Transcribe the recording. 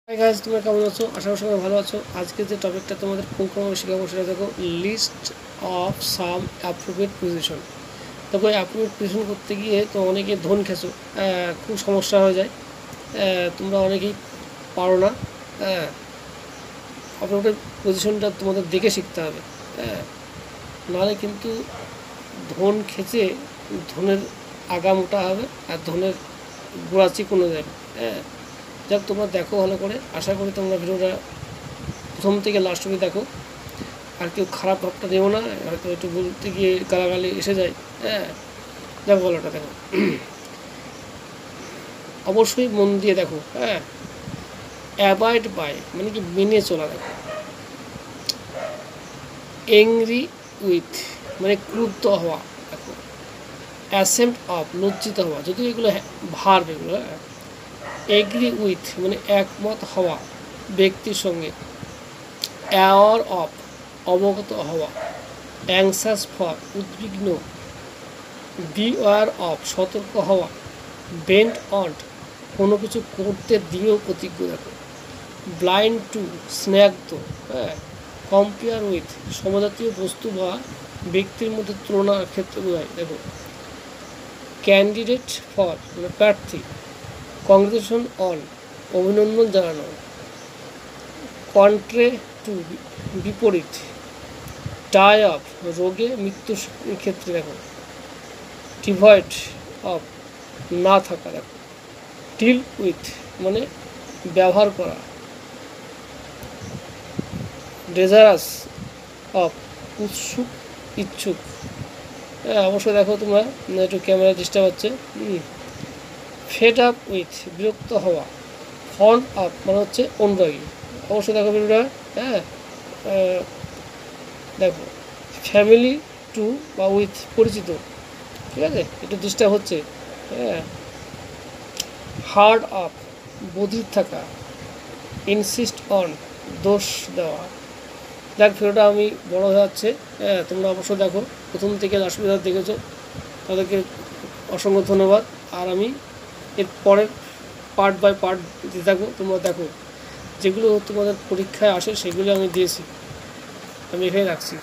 Hi guys, তোমরা কেমন আছো? আশা করি সবাই ভালো আছো। আজকে যে টপিকটা তোমাদের পুঙ্খানুপুঙ্খ শেখাবো সেটা দেখো, list of some appropriate position. দেখো, অ্যাপ্রোপ্রিয়েট পজিশন করতে গিয়ে তো অনেকে ধন খেছো, খুব সমস্যা হয়ে যায়। তোমরা অনেকেই পারো না। অ্যাপ্রোপ্রিয়েট পজিশনটা তোমাদের দেখে শিখতে হবে, নাহলে কিন্তু ধন খেচে ধনের আগা মোটা হবে আর ধনের গোড়া চিকনো যাবে। যাক, তোমরা দেখো ভালো করে। আশা করি তোমরা ভিডিওটা প্রথম থেকে লাস্ট অবধি দেখো, আর কেউ খারাপ ভাবটা দেবো না, হয়তো একটু বলতে গিয়ে গালাগালি এসে যায়। দেখো ভালোটা দেখো, অবশ্যই মন দিয়ে দেখো। অ্যাভয়েড বাই মানে কি মেনে চলা। দেখো, এংরি উইথ মানে ক্রুদ্ধ হওয়া। দেখো, অ্যাসেম্ট অফ লজ্জিত হওয়া, যদিও এগুলো ভার্ব এগুলো। এগ্রি উইথ মানে একমত হওয়া ব্যক্তির সঙ্গে। অ্যাওয়ার অফ অবগত হওয়া। অ্যাংসাস ফর উদ্বিগ্ন। বিওয়ার অফ সতর্ক হওয়া। বেন্ট অন কোনো কিছু করতে দৃঢ় প্রতিজ্ঞ। দেখো, ব্লাইন্ড টু স্ন্যাগ্ধ। কম্পেয়ার উইথ সমজাতীয় বস্তু বা ব্যক্তির মধ্যে তুলনার ক্ষেত্রে বোঝায়। দেখো, ক্যান্ডিডেট ফর মানে প্রার্থী। কংগ্রেচুলেশন অন অভিনন্দন জানানো। কন্ট্রে টু বিপরীত। ডাই অফ রোগে মৃত্যুর ক্ষেত্রে। দেখো, ডিভয়েড অফ না থাকা। দেখো, ডিল উইথ মানে ব্যবহার করা। ডেজারাস অফ উৎসুক ইচ্ছুক। অবশ্যই দেখো, তোমরা একটু ক্যামেরা ডিস্টার্ব হচ্ছে। ফেড আপ উইথ বিরক্ত হওয়া। ফন্ড আপ মানে হচ্ছে অনুরাগী। অবশ্যই দেখো ভিডিওটা। দেখো, ফ্যামিলি টু বা উইথ পরিচিত। ঠিক আছে, একটু ডিস্টার্ব হচ্ছে। হার্ড আপ বধির থাকা। ইনসিস্ট অন দোষ দেওয়া। দেখ, ভিডিওটা আমি বড় হয়ে যাচ্ছে। তোমরা অবশ্যই দেখো, প্রথম থেকে লাস্ট পর্যন্ত দেখেছো, তাদেরকে অসংখ্য ধন্যবাদ। আর আমি এর পরের পার্ট বাই পার্ট দিতে থাকবো। তোমরা দেখো, যেগুলো তোমাদের পরীক্ষায় আসে সেগুলো আমি দিয়েছি। আমি এখানে রাখছি।